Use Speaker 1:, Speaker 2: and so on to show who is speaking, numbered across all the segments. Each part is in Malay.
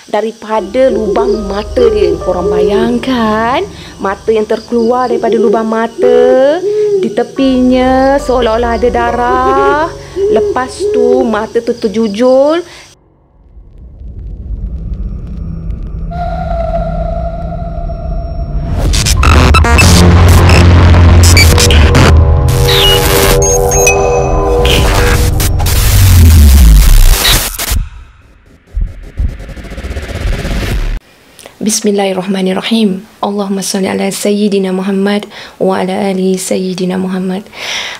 Speaker 1: daripada lubang mata dia. Korang bayangkan mata yang terkeluar daripada lubang mata, di tepinya seolah-olah ada darah. Lepas tu mata tu terjujur. Bismillahirrahmanirrahim. Allahumma salli ala Sayyidina Muhammad wa ala ali Sayyidina Muhammad.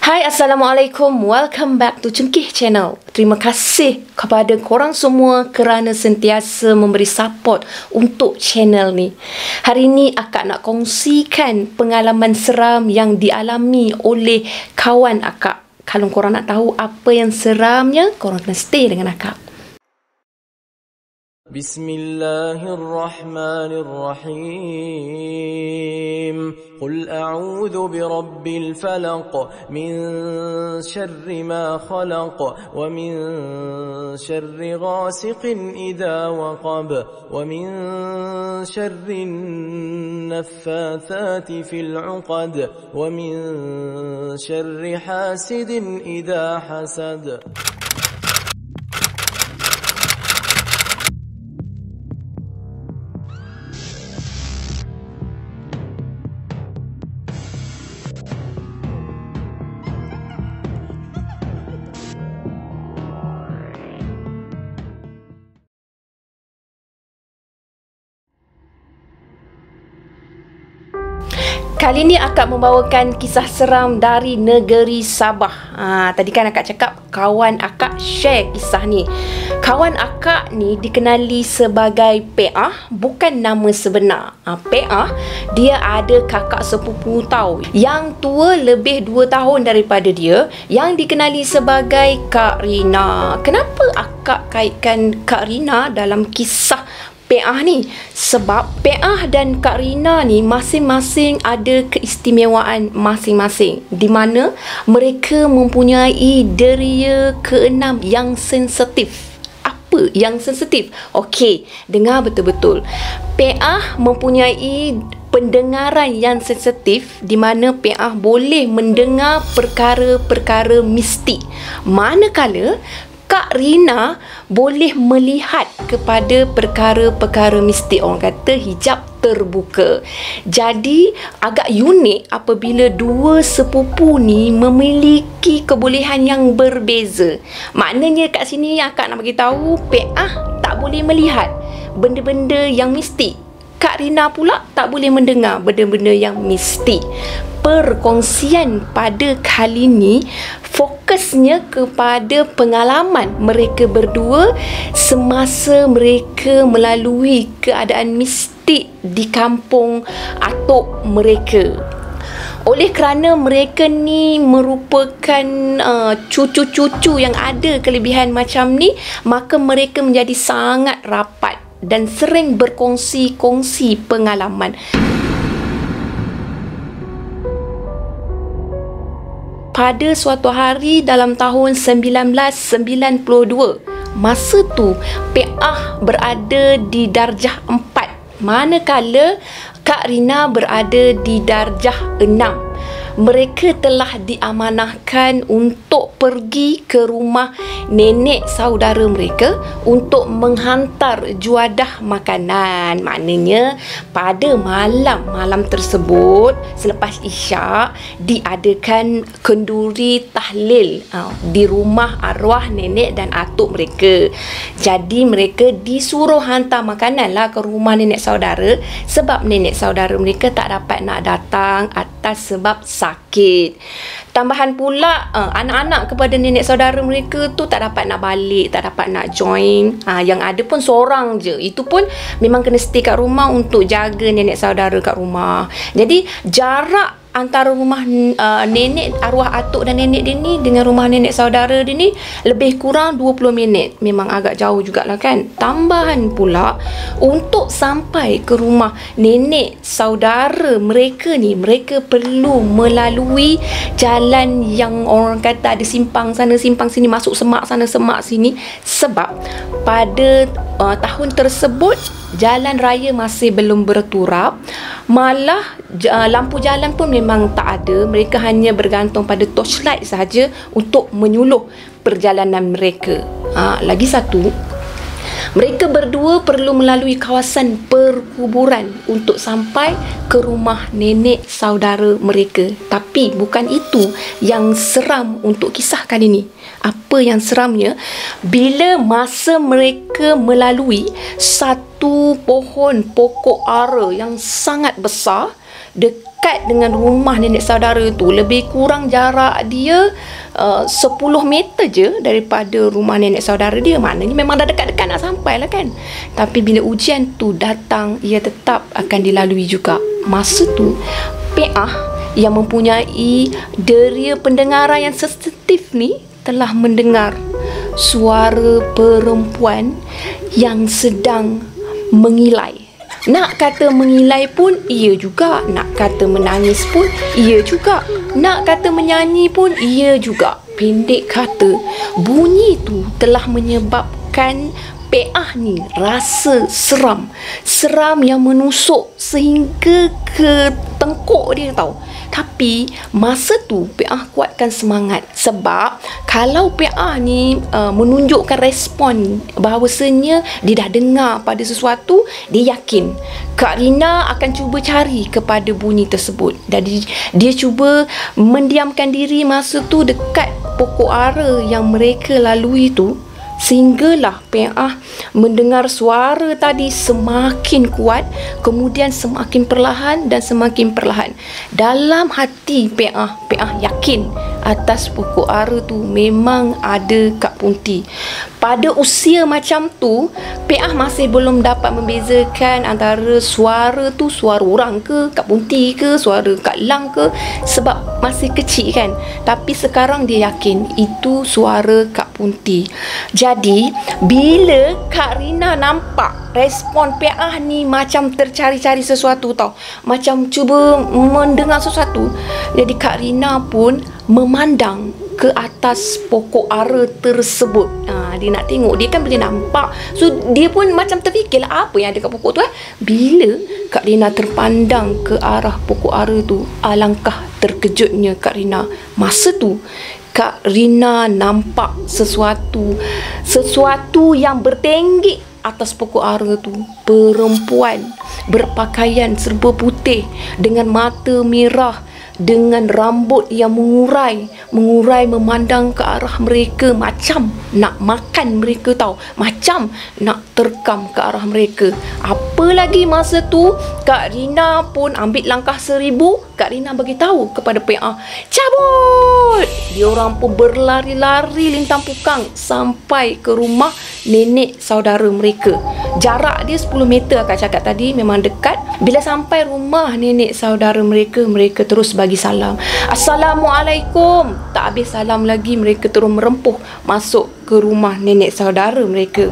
Speaker 1: Hai, Assalamualaikum. Welcome back to Cengkih Channel. Terima kasih kepada korang semua kerana sentiasa memberi support untuk channel ni. Hari ni akak nak kongsikan pengalaman seram yang dialami oleh kawan akak. Kalau korang nak tahu apa yang seramnya, korang kena stay dengan akak.
Speaker 2: Bismillahirrahmanirrahim. Qul a'udzu birabbil falaq min syarri ma khalaq wa min syarri ghasiqin idza waqab wa min syarri naffathati fil 'uqad wa min syarri hasidin idza hasad.
Speaker 1: Kali ni akak membawakan kisah seram dari negeri Sabah. Tadi kan akak cakap kawan akak share kisah ni. Kawan akak ni dikenali sebagai PA, bukan nama sebenar. PA, dia ada kakak sepupu tau, yang tua lebih 2 tahun daripada dia, yang dikenali sebagai Kak Rina. Kenapa akak kaitkan Kak Rina dalam kisah PA ni? Sebab PA dan Kak Rina ni masing-masing ada keistimewaan masing-masing, di mana mereka mempunyai deria keenam yang sensitif. Apa yang sensitif? Okey, dengar betul-betul. PA mempunyai pendengaran yang sensitif, di mana PA boleh mendengar perkara-perkara mistik, manakala Kak Rina boleh melihat kepada perkara-perkara mistik. Orang kata hijab terbuka. Jadi agak unik apabila dua sepupu ni memiliki kebolehan yang berbeza. Maknanya kat sini akak nak bagi tahu PA tak boleh melihat benda-benda yang mistik. Kak Rina pula tak boleh mendengar benda-benda yang mistik. Perkongsian pada kali ni fokusnya kepada pengalaman mereka berdua semasa mereka melalui keadaan mistik di kampung atuk mereka. Oleh kerana mereka ni merupakan cucu-cucu yang ada kelebihan macam ni, maka mereka menjadi sangat rapat dan sering berkongsi-kongsi pengalaman. Pada suatu hari dalam tahun 1992, masa tu PA berada di darjah 4, manakala Kak Rina berada di darjah 6. Mereka telah diamanahkan untuk pergi ke rumah nenek saudara mereka untuk menghantar juadah makanan. Maknanya pada malam tersebut selepas isyak diadakan kenduri tahlil di rumah arwah nenek dan atuk mereka. Jadi mereka disuruh hantar makanan lah ke rumah nenek saudara, sebab nenek saudara mereka tak dapat nak datang atas sebab sakit. Tambahan pula anak-anak kepada nenek saudara mereka tu tak dapat nak balik, tak dapat nak join. Yang ada pun seorang je. Itu pun memang kena stay kat rumah untuk jaga nenek saudara kat rumah. Jadi jarak antara rumah nenek, arwah atuk dan nenek dia ni dengan rumah nenek saudara dia ni lebih kurang 20 minit. Memang agak jauh jugalah kan. Tambahan pula, untuk sampai ke rumah nenek saudara mereka ni, mereka perlu melalui jalan yang orang kata ada simpang sana simpang sini, masuk semak sana semak sini. Sebab pada tahun tersebut jalan raya masih belum berturap, malah lampu jalan pun memang tak ada. Mereka hanya bergantung pada torchlight sahaja untuk menyuluh perjalanan mereka. Lagi satu, mereka berdua perlu melalui kawasan perkuburan untuk sampai ke rumah nenek saudara mereka. Tapi bukan itu yang seram untuk kisah kali ini. Apa yang seramnya, bila masa mereka melalui satu pohon pokok ara yang sangat besar dekat dengan rumah nenek saudara tu, lebih kurang jarak dia 10 meter je daripada rumah nenek saudara dia. Maknanya memang dah dekat-dekat nak sampai lah kan. Tapi bila ujian tu datang, ia tetap akan dilalui juga. Masa tu Peah yang mempunyai deria pendengaran yang sensitif ni telah mendengar suara perempuan yang sedang mengilai. Nak kata mengilai pun ia juga, nak kata menangis pun ia juga, nak kata menyanyi pun ia juga. Pendek kata, bunyi tu telah menyebabkan Peah ni rasa seram. Seram yang menusuk sehingga ke tengkuk dia tahu. Tapi masa tu Peah kuatkan semangat. Sebab kalau Peah ni menunjukkan respon bahawasanya dia dah dengar pada sesuatu, dia yakin Kak Rina akan cuba cari kepada bunyi tersebut. Jadi dia cuba mendiamkan diri masa tu dekat pokok ara yang mereka lalui tu. Sehinggalah Peah mendengar suara tadi semakin kuat, kemudian semakin perlahan dan semakin perlahan. Dalam hati Peah yakin atas pokok ara tu memang ada Kak Punti. Pada usia macam tu, Peah masih belum dapat membezakan antara suara tu suara orang ke, Kak Punti ke, suara Kak Lang ke, sebab masih kecil kan. Tapi sekarang dia yakin itu suara Kak Punti. Jadi bila Kak Rina nampak respon Peah ni macam tercari-cari sesuatu tau, macam cuba mendengar sesuatu, jadi Kak Rina pun memandang ke atas pokok ara tersebut. Dia nak tengok, dia kan boleh nampak. So dia pun macam terfikirlah apa yang ada kat pokok tu. Bila Kak Rina terpandang ke arah pokok ara tu, alangkah terkejutnya Kak Rina. Masa tu Kak Rina nampak sesuatu yang bertenggik atas pokok ara tu. Perempuan berpakaian serba putih dengan mata merah, dengan rambut yang mengurai memandang ke arah mereka macam nak makan mereka tahu, macam nak terkam ke arah mereka. Apa lagi masa tu Kak Rina pun ambil langkah 1000. Kak Rina bagi tahu kepada Peah, cabut. Dia orang pun berlari-lari lintang pukang sampai ke rumah nenek saudara mereka. Jarak dia 10 meter akak cakap tadi, memang dekat. Bila sampai rumah nenek saudara mereka, mereka terus bagi salam. Assalamualaikum. Tak habis salam lagi, mereka terus merempuh masuk ke rumah nenek saudara mereka.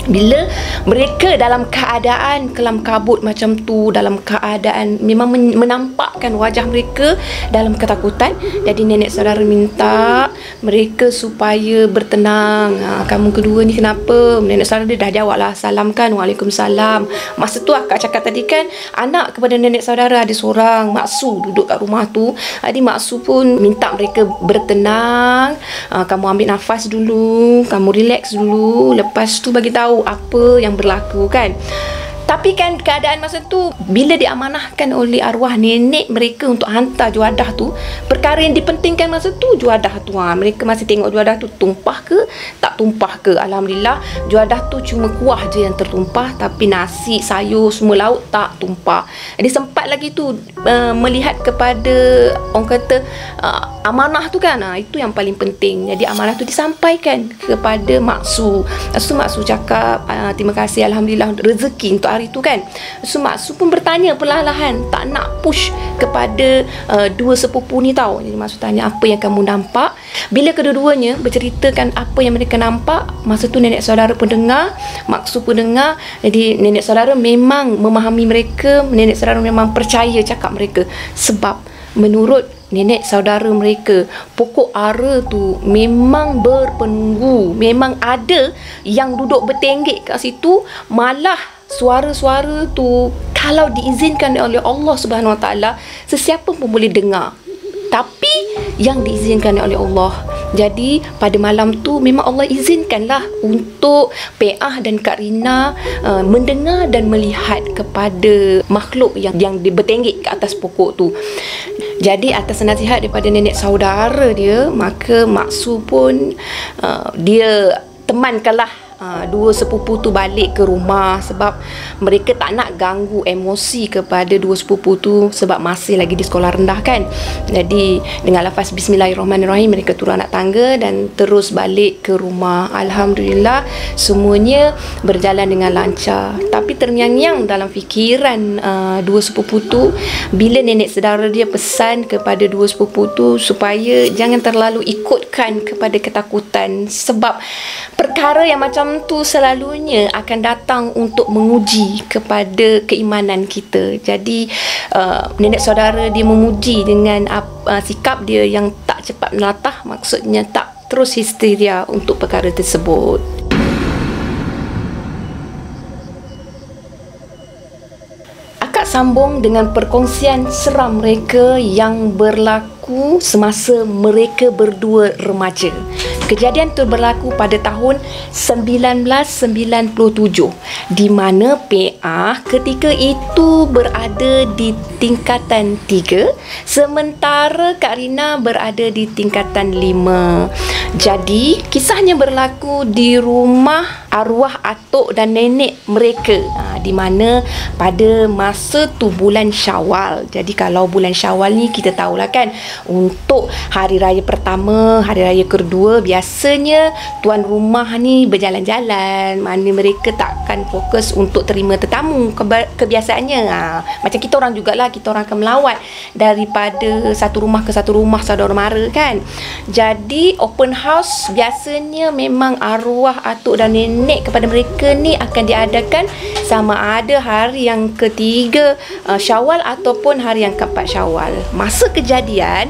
Speaker 1: Bila mereka dalam keadaan kelam kabut macam tu, dalam keadaan memang menampakkan wajah mereka dalam ketakutan, jadi nenek saudara minta mereka supaya bertenang. Kamu kedua ni kenapa? Nenek saudara dia dah jawab lah, salam kan, waalaikumsalam. Masa tu akak cakap tadi kan, anak kepada nenek saudara ada seorang Maksu duduk kat rumah tu. Jadi Maksu pun minta mereka bertenang. Kamu ambil nafas dulu, kamu relax dulu, lepas tu bagi tahu apa yang berlaku kan. Tapi kan keadaan masa tu, bila diamanahkan oleh arwah nenek mereka untuk hantar juadah tu, perkara yang dipentingkan masa tu juadah tu. Mereka masih tengok juadah tu tumpah ke tak tumpah ke. Alhamdulillah juadah tu cuma kuah je yang tertumpah, tapi nasi, sayur, semua lauk tak tumpah. Jadi sempat lagi tu melihat kepada orang kata amanah tu kan, itu yang paling penting. Jadi amanah tu disampaikan kepada Maksu. Lepas tu Maksu cakap terima kasih, alhamdulillah rezeki untuk hari tu kan. Lepas tu Maksu pun bertanya perlahan-lahan, tak nak push kepada dua sepupu ni tahu. Jadi Maksu tanya, apa yang kamu nampak? Bila kedua-duanya berceritakan apa yang mereka nampak, masa tu nenek saudara pun dengar, Maksu pun dengar. Jadi nenek saudara memang memahami mereka, nenek saudara memang percaya cakap mereka. Sebab menurut nenek saudara mereka, pokok ara tu memang berpenunggu. Memang ada yang duduk bertenggek kat situ. Malah suara-suara tu kalau diizinkan oleh Allah Subhanahu Wa Taala, sesiapa pun boleh dengar. Tapi yang diizinkan oleh Allah. Jadi pada malam tu memang Allah izinkanlah untuk PA dan Kak Rina mendengar dan melihat kepada makhluk yang bertenggek ke atas pokok tu. Jadi atas nasihat daripada nenek saudara dia, maka Maksu pun dia temankanlah dua sepupu tu balik ke rumah, sebab mereka tak nak ganggu emosi kepada dua sepupu tu sebab masih lagi di sekolah rendah kan. Jadi dengan lafaz Bismillahirrahmanirrahim mereka turun anak tangga dan terus balik ke rumah. Alhamdulillah semuanya berjalan dengan lancar. Tapi terngiang-ngiang dalam fikiran dua sepupu tu bila nenek saudara dia pesan kepada dua sepupu tu supaya jangan terlalu ikutkan kepada ketakutan, sebab perkara yang macam tu selalunya akan datang untuk menguji kepada keimanan kita. Jadi nenek saudara dia memuji dengan sikap dia yang tak cepat melatah, maksudnya tak terus histeria untuk perkara tersebut. Akak sambung dengan perkongsian seram mereka yang berlaku semasa mereka berdua remaja. Kejadian itu berlaku pada tahun 1997 di mana PA ketika itu berada di tingkatan 3 sementara Kak Rina berada di tingkatan 5. Jadi kisahnya berlaku di rumah arwah atuk dan nenek mereka, di mana pada masa tu bulan Syawal. Jadi kalau bulan Syawal ni kita tahulah kan, untuk hari raya pertama, hari raya kedua biasanya tuan rumah ni berjalan-jalan, mana mereka takkan fokus untuk terima tetamu kebiasaannya. Macam kita orang jugalah, kita orang akan melawat daripada satu rumah ke satu rumah saudara mara kan. Jadi open house biasanya memang arwah atuk dan nenek kepada mereka ni akan diadakan sama ada hari yang ketiga Syawal ataupun hari yang keempat Syawal. Masa kejadian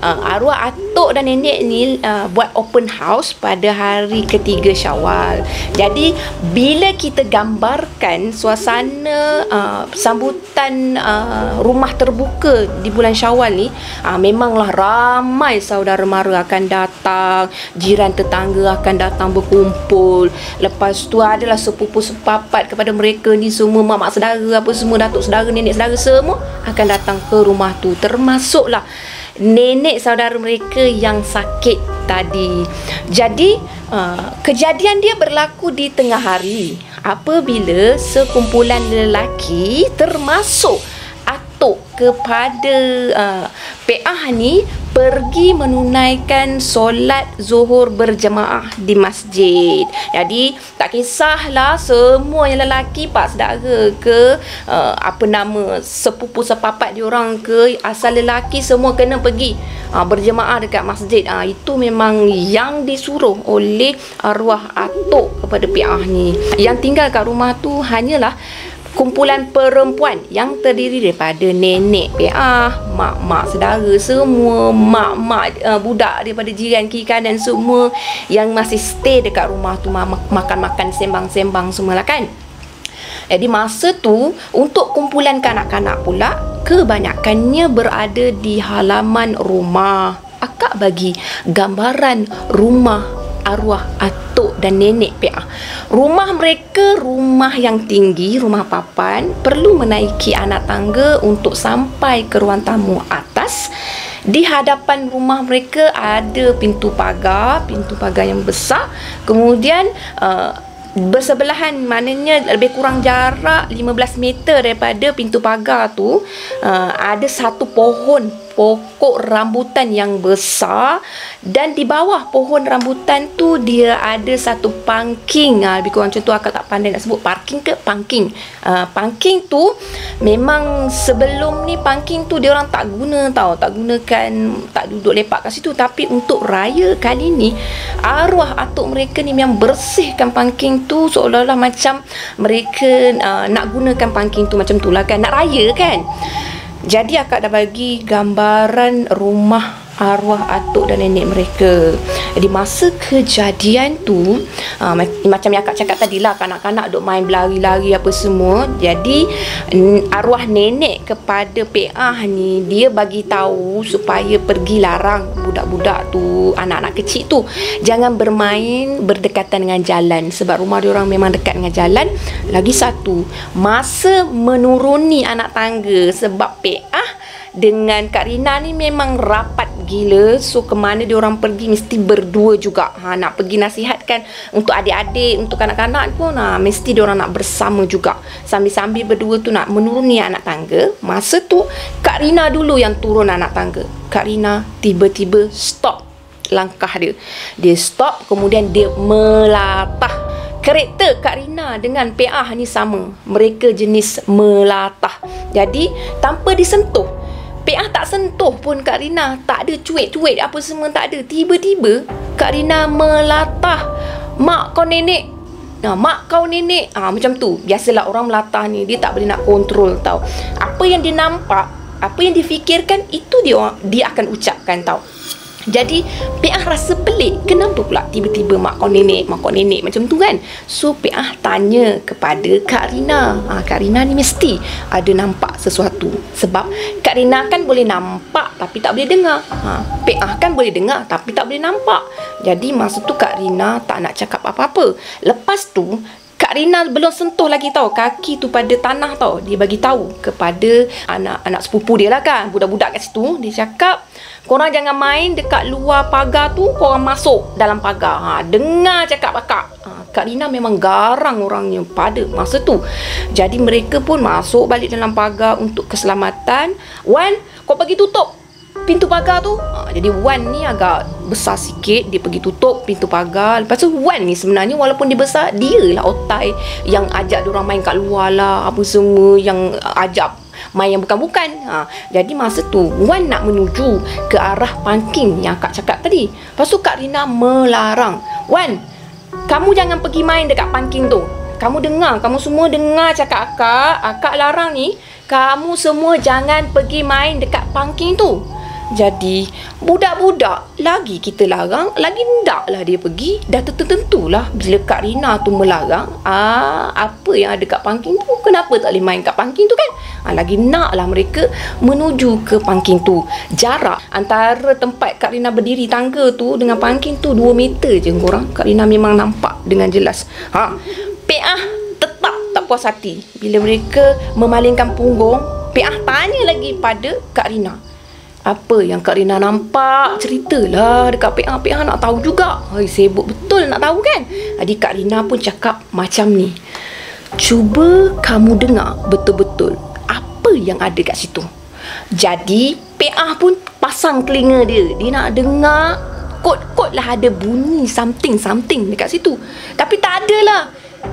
Speaker 1: arwah atuk dan nenek ni buat open house pada hari ketiga Syawal. Jadi bila kita gambarkan suasana sambutan rumah terbuka di bulan Syawal ni, memanglah ramai saudara mara akan datang, jiran tetangga akan datang berkumpul. Lepas tu adalah sepupu sepapat kepada mereka ni semua, mak saudara apa semua, datuk saudara, nenek saudara semua akan datang ke rumah tu, termasuklah nenek saudara mereka yang sakit tadi. Jadi kejadian dia berlaku di tengah hari apabila sekumpulan lelaki termasuk atuk kepada PA ni pergi menunaikan solat zuhur berjemaah di masjid. Jadi tak kisahlah semua yang lelaki, pak saudara ke sepupu sepapat diorang ke, asal lelaki semua kena pergi berjemaah dekat masjid. Itu memang yang disuruh oleh arwah atuk kepada PA ni. Yang tinggal kat rumah tu hanyalah kumpulan perempuan yang terdiri daripada nenek PA, mak-mak saudara semua, mak-mak budak daripada jiran kiri kanan semua yang masih stay dekat rumah tu, makan-makan, sembang-sembang semualah kan. Jadi masa tu untuk kumpulan kanak-kanak pula kebanyakannya berada di halaman rumah. Akak bagi gambaran rumah arwah atuk dan nenek PA. Rumah mereka rumah yang tinggi, rumah papan, perlu menaiki anak tangga untuk sampai ke ruang tamu atas. Di hadapan rumah mereka ada pintu pagar yang besar. Kemudian bersebelahan, maknanya lebih kurang jarak 15 meter daripada pintu pagar tu ada satu pohon pokok rambutan yang besar, dan di bawah pohon rambutan tu dia ada satu pangking. Lebih kurang macam tu, akak tak pandai nak sebut parking ke pangking. Pangking tu memang sebelum ni pangking tu dia orang tak guna tau, tak gunakan, tak duduk lepak kat situ. Tapi untuk raya kali ni, arwah atuk mereka ni memang bersihkan pangking tu seolah-olah macam mereka nak gunakan pangking tu macam tu lah kan, nak raya kan. Jadi akak dah bagi gambaran rumah arwah atuk dan nenek mereka. Jadi masa kejadian tu, macam yang akak cakap tadi lah, kanak-kanak duk main berlari-lari apa semua. Jadi arwah nenek kepada PA ni, dia bagi tahu supaya pergi larang budak-budak tu, anak-anak kecil tu, jangan bermain berdekatan dengan jalan, sebab rumah dia orang memang dekat dengan jalan. Lagi satu, masa menuruni anak tangga, sebab PA dengan Kak Rina ni memang rapat gila. So ke mana dia orang pergi mesti berdua juga. Nak pergi nasihatkan untuk adik-adik, untuk kanak-kanak pun mesti dia orang nak bersama juga. Sambil-sambil berdua tu nak menuruni anak tangga. Masa tu Kak Rina dulu yang turun anak tangga. Kak Rina tiba-tiba stop langkah dia. Dia stop, kemudian dia melatah. Karakter Kak Rina dengan PA ni sama. Mereka jenis melatah. Jadi tanpa disentuh, PA tak sentuh pun Kak Rina, tak ada cuik-cuik apa semua, tak ada. Tiba-tiba Kak Rina melatah, mak kau nenek, mak kau nenek, macam tu. Biasalah orang melatah ni, dia tak boleh nak kontrol tau. Apa yang dia nampak, apa yang dia fikirkan, itu dia akan ucapkan tau. Jadi PA rasa pelik, kenapa pula tiba-tiba mak kau nenek macam tu kan. So PA tanya kepada Kak Rina. Kak Rina ni mesti ada nampak sesuatu, sebab Kak Rina kan boleh nampak tapi tak boleh dengar. PA kan boleh dengar tapi tak boleh nampak. Jadi masa tu Kak Rina tak nak cakap apa-apa. Lepas tu Kak Rina belum sentuh lagi tau kaki tu pada tanah tau. Dia bagi tahu kepada anak-anak sepupu dia lah kan, budak-budak kat situ. Dia cakap, korang jangan main dekat luar pagar tu, korang masuk dalam pagar. Dengar cakap akak. Kak Rina memang garang orangnya pada masa tu. Jadi mereka pun masuk balik dalam pagar untuk keselamatan. Wan, kau pergi tutup pintu pagar tu. Jadi Wan ni agak besar sikit, dia pergi tutup pintu pagar. Lepas tu Wan ni sebenarnya walaupun dia besar, dia lah otai yang ajak diorang main kat luar lah, apa semua, yang ajak main yang bukan-bukan. Jadi masa tu Wan nak menuju ke arah pangking yang akak cakap tadi. Lepas tu Kak Rina melarang, Wan, kamu jangan pergi main dekat pangking tu. Kamu dengar, kamu semua dengar cakap akak larang ni, kamu semua jangan pergi main dekat pangking tu. Jadi budak-budak lagi kita larang, lagi ndaklah dia pergi. Dah tentulah bila Kak Rina tu melarang, apa yang ada kat pangking tu, kenapa tak boleh main kat pangking tu kan. Lagi naklah mereka menuju ke pangking tu. Jarak antara tempat Kak Rina berdiri tangga tu dengan pangking tu 2 meter je korang. Kak Rina memang nampak dengan jelas. PA tetap tak puas hati bila mereka memalingkan punggung. PA tanya lagi pada Kak Rina, apa yang Kak Rina nampak? Ceritalah dekat PA. PA nak tahu juga. Sibuk betul nak tahu kan. Jadi Kak Rina pun cakap macam ni, cuba kamu dengar betul-betul apa yang ada kat situ. Jadi PA pun pasang telinga dia. Dia nak dengar. Kot-kot lah ada bunyi something dekat situ. Tapi tak ada lah.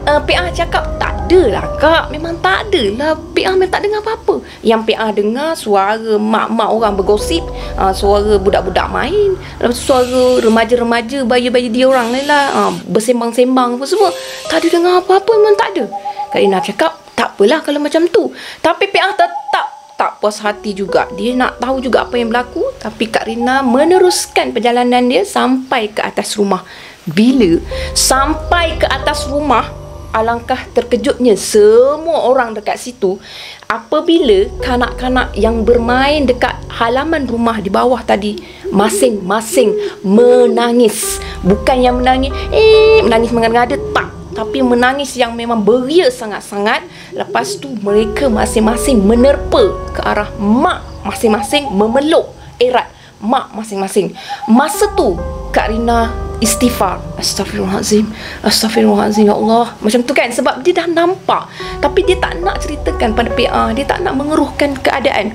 Speaker 1: PA cakap tak ada lah kak, memang tak ada lah. PA memang tak dengar apa-apa. Yang PA dengar suara mak-mak orang bergosip, suara budak-budak main, suara remaja-remaja, bayi-bayi dia orang ni lah, bersembang-sembang apa semua. Tak ada dengar apa-apa, memang tak ada. Kak Rina cakap tak apalah kalau macam tu. Tapi PA tetap tak puas hati juga. Dia nak tahu juga apa yang berlaku. Tapi Kak Rina meneruskan perjalanan dia sampai ke atas rumah. Bila sampai ke atas rumah, alangkah terkejutnya semua orang dekat situ apabila kanak-kanak yang bermain dekat halaman rumah di bawah tadi masing-masing menangis. Bukan yang menangis mengada-ngada, tak. Tapi menangis yang memang beria sangat-sangat. Lepas tu mereka masing-masing menerpa ke arah mak masing-masing, memeluk erat mak masing-masing. Masa tu Kak Rina istighfar, Astaghfirullahalazim, Astaghfirullahalazim, ya Allah, macam tu kan. Sebab dia dah nampak, tapi dia tak nak ceritakan pada PA, dia tak nak mengeruhkan keadaan.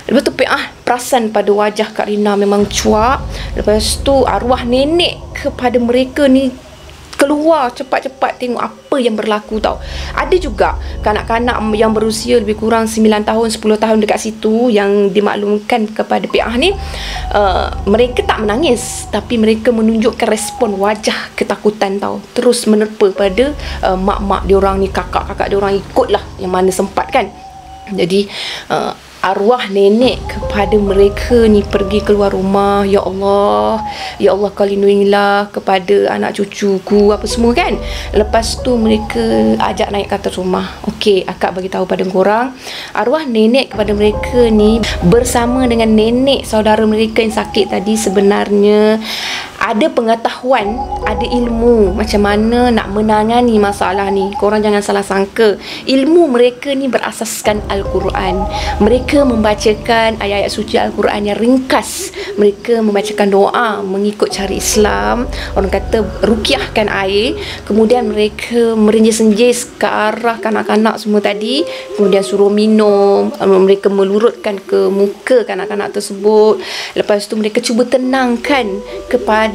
Speaker 1: Lepas tu PA perasan pada wajah Kak Rina memang cuak. Lepas tu arwah nenek kepada mereka ni keluar cepat-cepat tengok apa yang berlaku tau. Ada juga kanak-kanak yang berusia lebih kurang 9 tahun, 10 tahun dekat situ yang dimaklumkan kepada PA ni, mereka tak menangis, tapi mereka menunjukkan respon wajah ketakutan tau. Terus menerpa pada mak-mak diorang ni, kakak-kakak diorang ikutlah yang mana sempat kan. Jadi arwah nenek kepada mereka ni pergi keluar rumah. Ya Allah, ya Allah, kau lindungilah kepada anak cucuku apa semua kan. Lepas tu mereka ajak naik ke atas rumah. Okey, akak bagi tahu pada korang, arwah nenek kepada mereka ni bersama dengan nenek saudara mereka yang sakit tadi sebenarnya ada pengetahuan, ada ilmu macam mana nak menangani masalah ni. Korang jangan salah sangka, ilmu mereka ni berasaskan Al-Quran. Mereka membacakan ayat-ayat suci Al-Quran yang ringkas. Mereka membacakan doa mengikut cara Islam. Orang kata rukiahkan air. Kemudian mereka merenjis-enjis ke arah kanak-kanak semua tadi. Kemudian suruh minum. Mereka melurutkan ke muka kanak-kanak tersebut. Lepas tu mereka cuba tenangkan kepada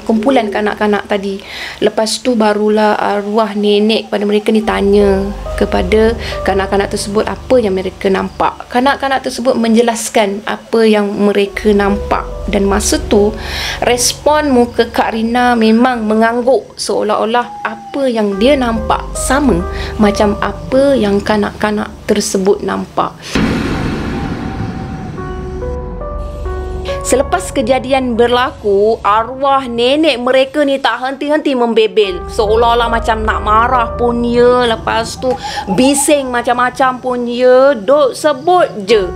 Speaker 1: kumpulan kanak-kanak tadi. Lepas tu barulah arwah nenek pada mereka ni tanya kepada kanak-kanak tersebut apa yang mereka nampak. Kanak-kanak tersebut menjelaskan apa yang mereka nampak. Dan masa tu respon muka Kak Rina memang mengangguk, seolah-olah apa yang dia nampak sama macam apa yang kanak-kanak tersebut nampak. Selepas kejadian berlaku, arwah nenek mereka ni tak henti-henti membebel. Seolah-olah macam nak marah pun ya. Lepas tu bising macam-macam pun ya. Duk sebut je.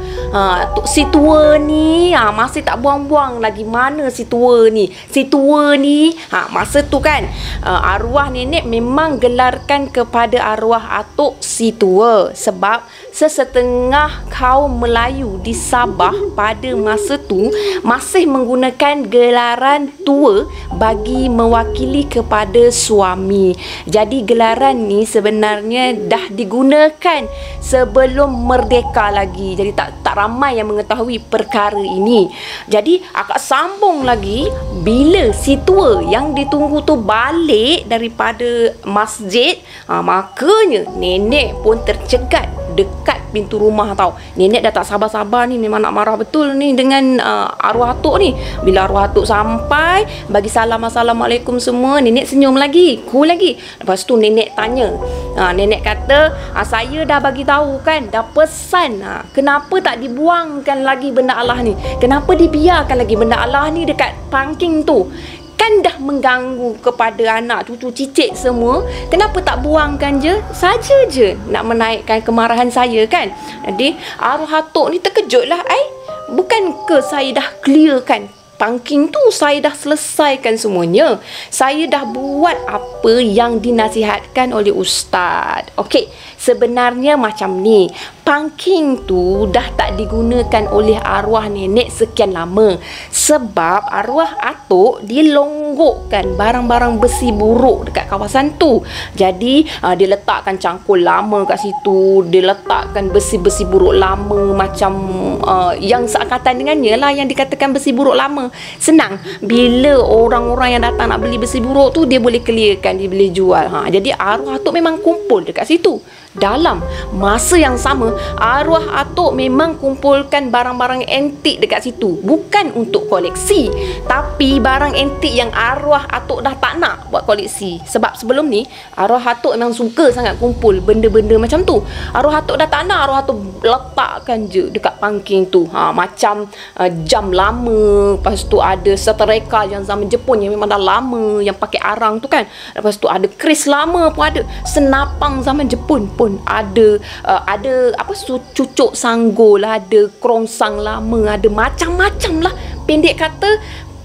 Speaker 1: Si tua ni masih tak buang-buang lagi. Mana si tua ni? Si tua ni. Masa tu kan arwah nenek memang gelarkan kepada arwah atuk si tua. Sebab sesetengah kaum Melayu di Sabah pada masa tu masih menggunakan gelaran tua bagi mewakili kepada suami. Jadi gelaran ni sebenarnya dah digunakan sebelum merdeka lagi. Jadi tak ramai yang mengetahui perkara ini. Jadi akak sambung lagi, bila si tua yang ditunggu tu balik daripada masjid, makanya nenek pun tercegat dekat pintu rumah tau. Nenek dah tak sabar-sabar ni, memang nak marah betul ni dengan arwah atuk ni. Bila arwah atuk sampai, bagi salam, assalamualaikum semua, nenek senyum lagi, cool lagi. Lepas tu nenek tanya, nenek kata, saya dah bagi tahu kan, dah pesan, kenapa tak dibuangkan lagi benda Allah ni? Kenapa dibiarkan lagi benda Allah ni dekat pangking tu? Kan dah mengganggu kepada anak, cucu, cicit semua. Kenapa tak buangkan je? Saja je nak menaikkan kemarahan saya kan. Jadi arwah atuk ni terkejut lah. Bukan ke saya dah clearkan pangking tu, saya dah selesaikan semuanya. Saya dah buat apa yang dinasihatkan oleh ustaz. Okey, sebenarnya macam ni. Pangking tu dah tak digunakan oleh arwah nenek sekian lama. Sebab arwah atuk dia longgokkan barang-barang besi buruk dekat kawasan tu. Jadi dia letakkan cangkul lama kat situ. Dia letakkan besi-besi buruk lama macam yang seakatan dengannya lah, yang dikatakan besi buruk lama. Senang, bila orang-orang yang datang nak beli besi buruk tu, dia boleh clearkan, dia boleh jual. Jadi arwah atuk memang kumpul dekat situ. Dalam masa yang sama, arwah atuk memang kumpulkan barang-barang antik dekat situ. Bukan untuk koleksi, tapi barang antik yang arwah atuk dah tak nak buat koleksi. Sebab sebelum ni arwah atuk memang suka sangat kumpul benda-benda macam tu. Arwah atuk dah tak nak, arwah atuk letakkan je dekat pangking tu. Macam jam lama. Lepas tu ada setereka yang zaman Jepun yang memang dah lama, yang pakai arang tu kan. Lepas tu ada kris lama pun ada. Senapang zaman Jepun pun ada. Ada apa, cucuk sanggul, ada kerongsang lama, ada macam-macam lah. Pendek kata,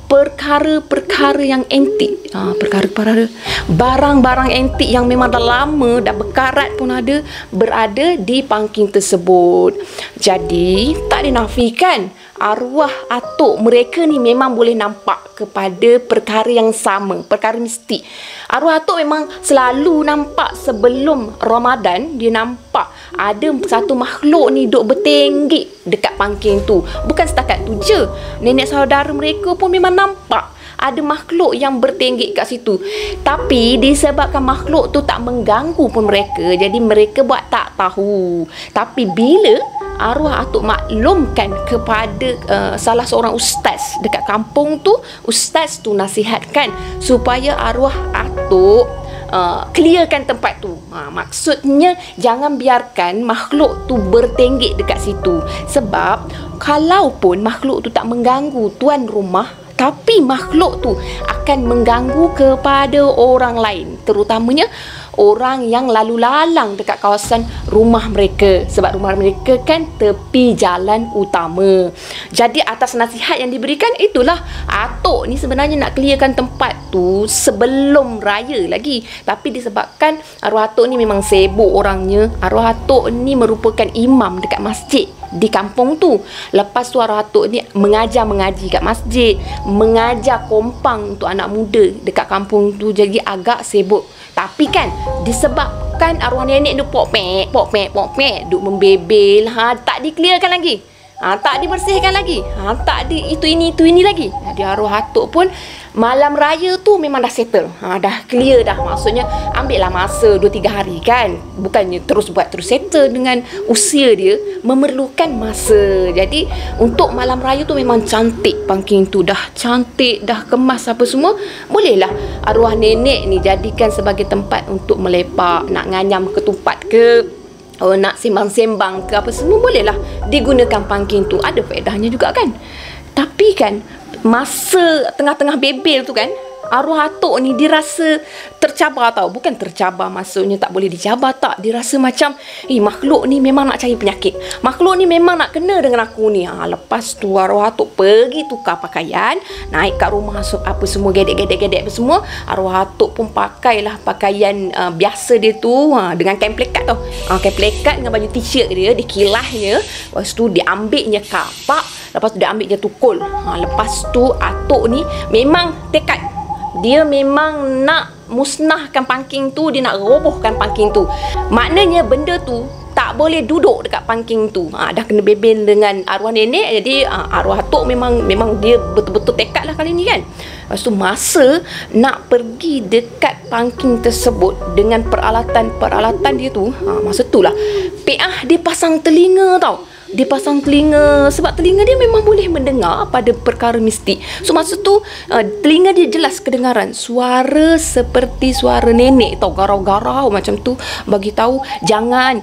Speaker 1: perkara-perkara yang antik, perkara-perkara barang-barang antik yang memang dah lama, dah berkarat pun ada, berada di pangking tersebut. Jadi tak dinafikan arwah atuk mereka ni memang boleh nampak kepada perkara yang sama, perkara mistik. Arwah atuk memang selalu nampak sebelum Ramadan, dia nampak ada satu makhluk ni duk bertenggek dekat pangking tu. Bukan setakat tu je, nenek saudara mereka pun memang nampak ada makhluk yang bertenggek kat situ. Tapi disebabkan makhluk tu tak mengganggu pun mereka, jadi mereka buat tak tahu. Tapi bila arwah atuk maklumkan kepada salah seorang ustaz dekat kampung tu, ustaz tu nasihatkan supaya arwah atuk clearkan tempat tu. Maksudnya jangan biarkan makhluk tu bertenggek dekat situ. Sebab kalaupun makhluk tu tak mengganggu tuan rumah, tapi makhluk tu akan mengganggu kepada orang lain, terutamanya orang yang lalu lalang dekat kawasan rumah mereka. Sebab rumah mereka kan tepi jalan utama. Jadi atas nasihat yang diberikan itulah, atuk ni sebenarnya nak clearkan tempat tu sebelum raya lagi. Tapi disebabkan arwah atuk ni memang sibuk orangnya. Arwah atuk ni merupakan imam dekat masjid di kampung tu. Lepas tu arwah atuk ni mengaji kat masjid, mengajar kompang untuk anak muda dekat kampung tu. Jadi agak sibuk. Tapi kan disebabkan arwah nenek tu pok pek duk membebel, tak di-clearkan lagi, tak dibersihkan lagi, tak di itu ini lagi. Jadi arwah atuk pun malam raya tu memang dah settle, dah clear dah. Maksudnya ambil lah masa 2-3 hari kan, bukannya terus settle. Dengan usia dia memerlukan masa. Jadi untuk malam raya tu memang cantik pangking tu, dah cantik, dah kemas apa semua. Bolehlah arwah nenek ni jadikan sebagai tempat untuk melepak, nak nganyam ketupat ke, nak sembang-sembang ke apa semua, bolehlah digunakan pangking tu. Ada faedahnya juga kan. Tapi kan masa tengah-tengah bebel tu kan, arwah atuk ni dirasa tercabar tau. Bukan tercabar maksudnya tak boleh dicabar, tak. Dirasa macam makhluk ni memang nak cari penyakit, makhluk ni memang nak kena dengan aku ni. Lepas tu arwah atuk pergi tukar pakaian, naik kat rumah apa semua, gedek apa semua. Arwah atuk pun pakailah pakaian biasa dia tu, dengan kain plekat tau. Kain plekat dengan baju t-shirt dia, dikilahnya. Lepas tu dia ambilnya kapak, lepas tu dia ambilnya tukul. Lepas tu atuk ni memang tekad, dia memang nak musnahkan pangking tu, dia nak robohkan pangking tu. Maknanya benda tu tak boleh duduk dekat pangking tu. Dah kena bebel dengan arwah nenek. Jadi arwah atuk memang dia betul-betul tekad lah kali ni kan. Lepas tu masa nak pergi dekat pangking tersebut dengan peralatan dia tu, masa tu lah Peah dia pasang telinga tau. Dia pasang telinga, sebab telinga dia memang boleh mendengar pada perkara mistik. So masa tu telinga dia jelas kedengaran suara seperti suara nenek tau, garau-garau macam tu, bagi tahu jangan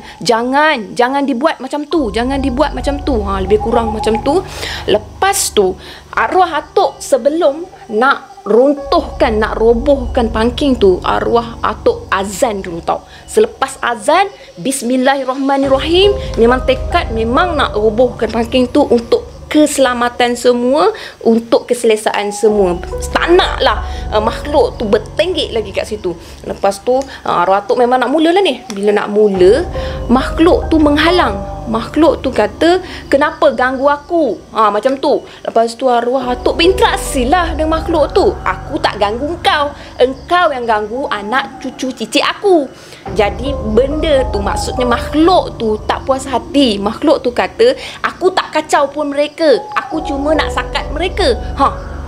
Speaker 1: dibuat macam tu, lebih kurang macam tu. Lepas tu arwah atuk sebelum nak robohkan pangking tu, arwah atuk azan dulu tau. Selepas azan, bismillahirrahmanirrahim, memang tekad memang nak robohkan pangking tu untuk keselamatan semua, untuk keselesaan semua. Tak nak lah makhluk tu bertenggek lagi kat situ. Lepas tu arwah atuk memang nak mula lah ni. Bila nak mula, makhluk tu menghalang. Makhluk tu kata, kenapa ganggu aku? Macam tu. Lepas tu arwah atuk berinteraksi lah dengan makhluk tu. Aku tak ganggu engkau, engkau yang ganggu anak cucu cicit aku. Jadi benda tu, maksudnya makhluk tu tak puas hati. Makhluk tu kata, aku tak kacau pun mereka, aku cuma nak sakat mereka.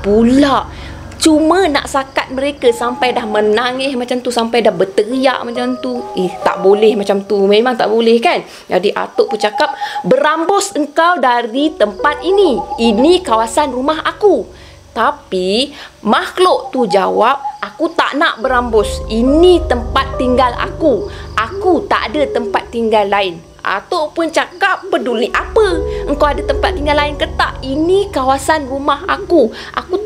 Speaker 1: Pula cuma nak sakat mereka sampai dah menangis macam tu, sampai dah berteriak macam tu. Tak boleh macam tu, memang tak boleh kan. Jadi atuk pun cakap, berambus engkau dari tempat ini kawasan rumah aku. Tapi makhluk tu jawab, aku tak nak berambus, ini tempat tinggal aku tak ada tempat tinggal lain. Atuk pun cakap, peduli apa engkau ada tempat tinggal lain ke tak, ini kawasan rumah aku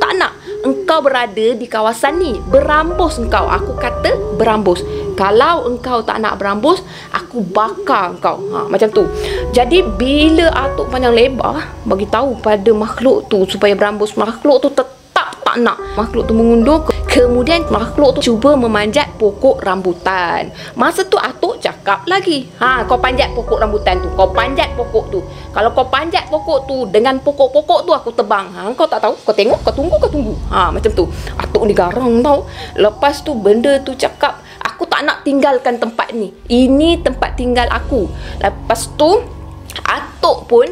Speaker 1: tak nak engkau berada di kawasan ni. Berambus engkau, aku kata berambus. Kalau engkau tak nak berambus, aku bakar engkau. Macam tu. Jadi bila atuk panjang lebar bagi tahu pada makhluk tu supaya berambus, makhluk tu tetap tak tak nak. Makhluk tu mengundur. Kemudian makhluk tu cuba memanjat pokok rambutan. Masa tu atuk cakap lagi, kau panjat pokok rambutan tu, kau panjat pokok tu. Kalau kau panjat pokok tu, dengan pokok-pokok tu aku tebang. Kau tak tahu, kau tengok, kau tunggu. Macam tu. Atuk ni garang tau. Lepas tu benda tu cakap, aku tak nak tinggalkan tempat ni. Ini tempat tinggal aku. Lepas tu atuk pun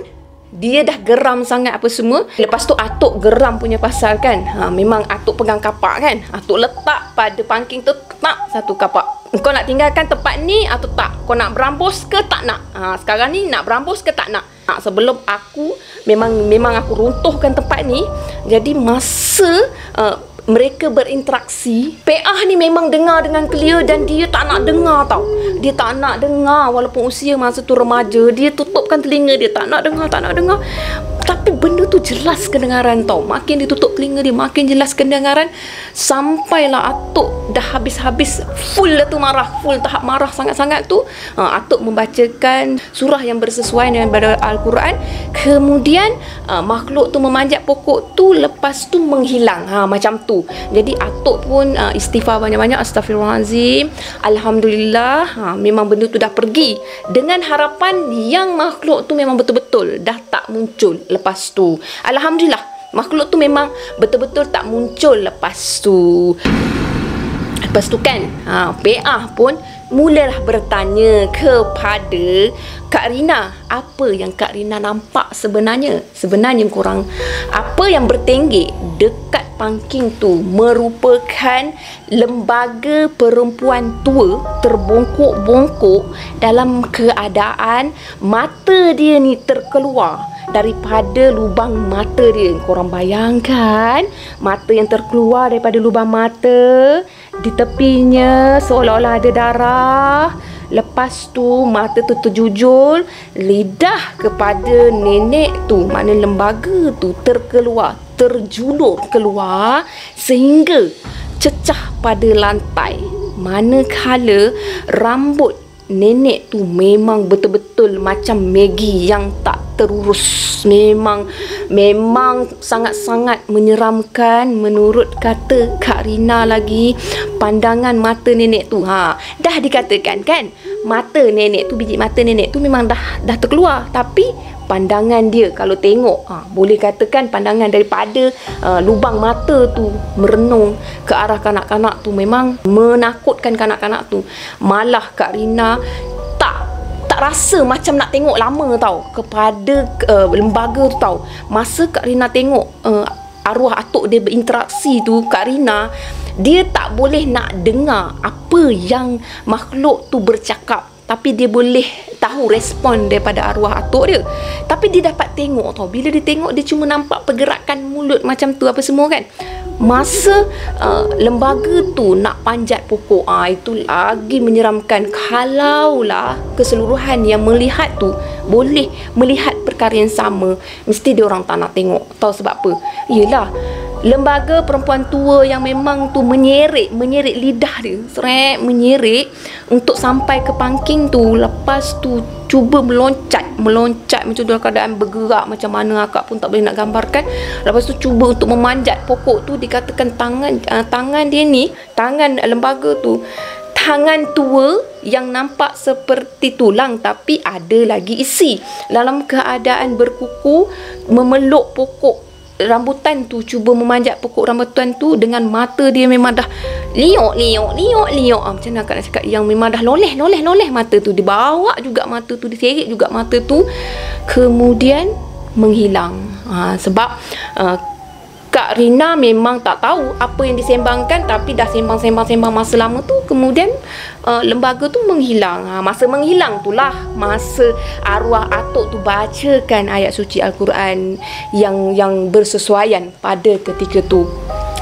Speaker 1: dia dah geram sangat apa semua. Lepas tu atuk geram punya pasal kan. Memang atuk pegang kapak kan. Atuk letak pada pangking tu tak satu kapak. Kau nak tinggalkan tempat ni atau tak? Kau nak berambus ke tak nak? Sekarang ni nak berambus ke tak nak? Sebelum aku memang aku runtuhkan tempat ni. Jadi masa mereka berinteraksi, PA ni memang dengar dengan clear dan dia tak nak dengar tau. Dia tak nak dengar walaupun usia masa tu remaja. Dia tutupkan telinga dia, tak nak dengar. Tapi benda tu jelas kedengaran tau. Makin ditutup telinga dia, makin jelas kedengaran. Sampailah atuk dah habis-habis full dah tu marah. Full tahap marah sangat-sangat tu. Atuk membacakan surah yang bersesuaian dengan Al-Quran. Kemudian makhluk tu memanjat pokok tu, lepas tu menghilang. Macam tu. Jadi atuk pun istighfar banyak-banyak. Astaghfirullahalazim. Alhamdulillah. Memang benda tu dah pergi. Dengan harapan yang makhluk tu memang betul-betul dah tak muncul lepas tu. Alhamdulillah, makhluk tu memang betul-betul tak muncul lepas tu. Lepas tu kan, PA pun mulalah bertanya kepada Kak Rina, apa yang Kak Rina nampak sebenarnya? Sebenarnya korang, apa yang bertenggek dekat pangking tu merupakan lembaga perempuan tua terbongkok-bongkok dalam keadaan mata dia ni terkeluar daripada lubang mata dia. Korang bayangkan mata yang terkeluar daripada lubang mata, di tepinya seolah-olah ada darah. Lepas tu mata tu terjujur, lidah kepada nenek tu, mana lembaga tu terkeluar, terjulur keluar sehingga cecah pada lantai. Manakala rambut nenek tu memang betul-betul macam Maggie yang tak terurus. Memang sangat-sangat menyeramkan menurut kata Kak Rina lagi. Pandangan mata nenek tu, dah dikatakan kan, mata nenek tu, biji mata nenek tu memang dah terkeluar. Tapi pandangan dia kalau tengok, boleh katakan pandangan daripada lubang mata tu merenung ke arah kanak-kanak tu memang menakutkan kanak-kanak tu. Malah Kak Rina tak rasa macam nak tengok lama tau kepada lembaga tu tau. Masa Kak Rina tengok arwah atuk dia berinteraksi tu, Kak Rina dia tak boleh nak dengar apa yang makhluk tu bercakap, tapi dia boleh tahu respon daripada arwah atuk dia. Tapi dia dapat tengok tau. Bila dia tengok, dia cuma nampak pergerakan mulut macam tu apa semua kan. Masa lembaga tu nak panjat pokok, itu lagi menyeramkan. Kalaulah keseluruhan yang melihat tu boleh melihat perkara yang sama, mesti dia orang tak nak tengok. Tahu sebab apa? Yelah, lembaga perempuan tua yang memang tu menyerit lidah dia, menyerit untuk sampai ke pangking tu. Lepas tu cuba meloncat macam tu dalam keadaan bergerak macam mana akak pun tak boleh nak gambarkan. Lepas tu cuba untuk memanjat pokok tu. Dikatakan tangan dia ni, tangan lembaga tu, tangan tua yang nampak seperti tulang tapi ada lagi isi, dalam keadaan berkuku memeluk pokok rambutan tu, cuba memanjat pokok rambutan tu dengan mata dia memang dah liok. Macam mana nak cakap, yang memang dah loleh mata tu. Dibawa juga mata tu, diserik juga mata tu, kemudian menghilang. Sebab Kak Rina memang tak tahu apa yang disembangkan, tapi dah sembang masa lama tu, kemudian lembaga tu menghilang. Masa menghilang itulah masa arwah atuk tu bacakan ayat suci Al-Quran yang bersesuaian pada ketika tu.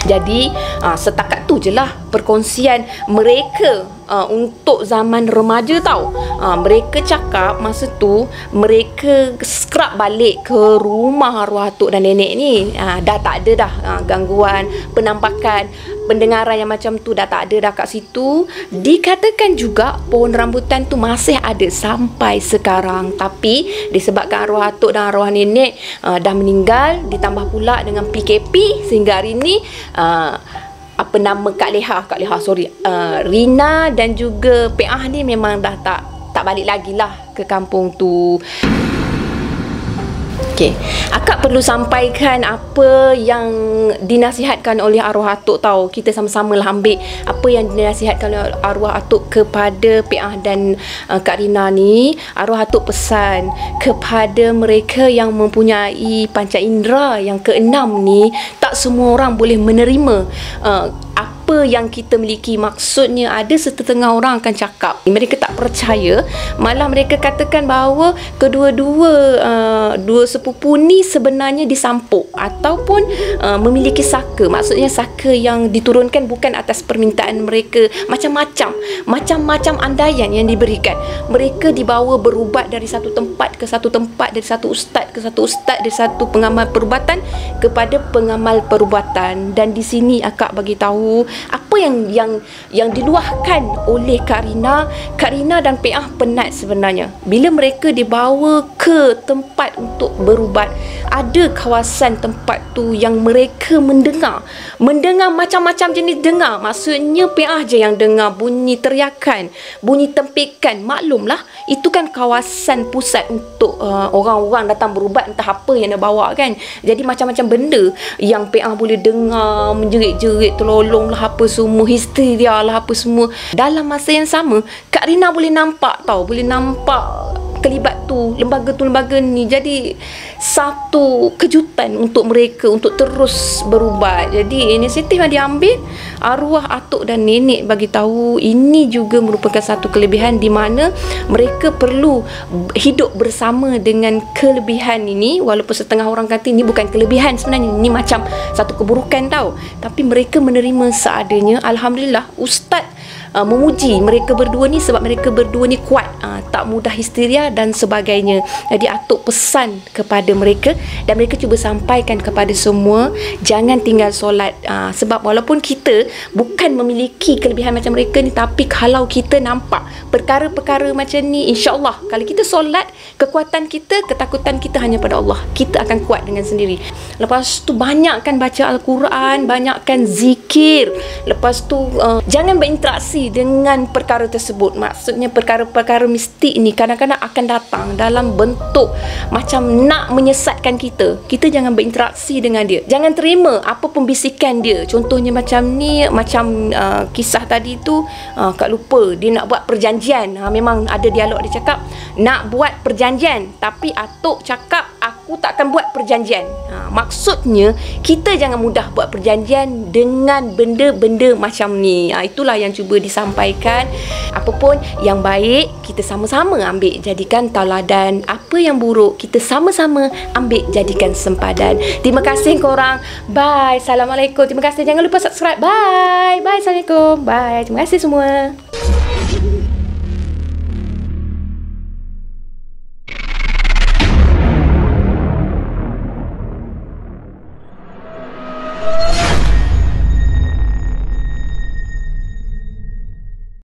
Speaker 1: Jadi setakat tu je lah perkongsian mereka untuk zaman remaja tau. Mereka cakap masa tu mereka scrub balik ke rumah arwah atuk dan nenek ni. Dah tak ada dah gangguan penampakan pendengaran yang macam tu dah tak ada dah kat situ. Dikatakan juga pohon rambutan tu masih ada sampai sekarang, tapi disebabkan arwah atuk dan arwah nenek dah meninggal, ditambah pula dengan PKP sehingga hari ni apa nama Kak Leha Rina dan juga Peah ni memang dah tak balik lagi lah ke kampung tu. Okey, akak perlu sampaikan apa yang dinasihatkan oleh arwah atuk tahu. Kita sama-sama lah ambil apa yang dinasihatkan oleh arwah atuk kepada Peah dan Kak Rina ni. Arwah atuk pesan kepada mereka yang mempunyai panca indera yang keenam ni, tak semua orang boleh menerima apa yang kita miliki. Maksudnya ada setengah orang akan cakap mereka tak percaya, malah mereka katakan bahawa dua sepupu ni sebenarnya disampuk ataupun memiliki saka. Maksudnya saka yang diturunkan bukan atas permintaan mereka. Macam-macam andaian yang diberikan. Mereka dibawa berubat dari satu tempat ke satu tempat, dari satu ustaz ke satu ustaz, dari satu pengamal perubatan kepada pengamal perubatan. Dan di sini akak bagi tahu apa yang diluahkan oleh Kak Rina dan Peah penat sebenarnya. Bila mereka dibawa ke tempat untuk berubat, ada kawasan tempat tu yang mereka mendengar macam-macam jenis dengar. Maksudnya Peah je yang dengar bunyi teriakan, bunyi tempikan. Maklumlah itu kan kawasan pusat untuk orang-orang datang berubat, entah apa yang dia bawa kan. Jadi macam-macam benda yang Peah boleh dengar, menjerit-jerit, tolong lah apa semua, histeria lah apa semua. Dalam masa yang sama Kak Rina boleh nampak kelibat tu, lembaga ni. Jadi satu kejutan untuk mereka untuk terus berubat. Jadi inisiatif yang diambil arwah atuk dan nenek bagi tahu ini juga merupakan satu kelebihan di mana mereka perlu hidup bersama dengan kelebihan ini. Walaupun setengah orang kata ini bukan kelebihan sebenarnya, ini macam satu keburukan tau, tapi mereka menerima seadanya. Alhamdulillah ustaz memuji mereka berdua ni sebab mereka berdua ni kuat, tak mudah histeria dan sebagainya. Jadi atuk pesan kepada mereka dan mereka cuba sampaikan kepada semua, jangan tinggal solat. Sebab walaupun kita bukan memiliki kelebihan macam mereka ni, tapi kalau kita nampak perkara-perkara macam ni, insya-Allah kalau kita solat, kekuatan kita, ketakutan kita hanya pada Allah. Kita akan kuat dengan sendiri. Lepas tu banyakkan baca Al-Quran, banyakkan zikir. Lepas tu jangan berinteraksi dengan perkara tersebut. Maksudnya perkara-perkara mistik ni kadang-kadang akan datang dalam bentuk macam nak menyesatkan kita. Kita jangan berinteraksi dengan dia. Jangan terima apa pembisikan dia. Contohnya macam ni, macam kisah tadi tu, Kak lupa dia nak buat perjanjian. Memang ada dialog, dia cakap nak buat perjanjian, tapi atuk cakap aku tak akan buat perjanjian. Maksudnya kita jangan mudah buat perjanjian dengan benda-benda macam ni. Itulah yang cuba disampaikan. Apapun yang baik kita sama-sama ambil jadikan tauladan, apa yang buruk kita sama-sama ambil jadikan sempadan. Terima kasih korang. Bye. Assalamualaikum. Terima kasih. Jangan lupa subscribe. Bye. Bye. Assalamualaikum. Bye. Terima kasih semua.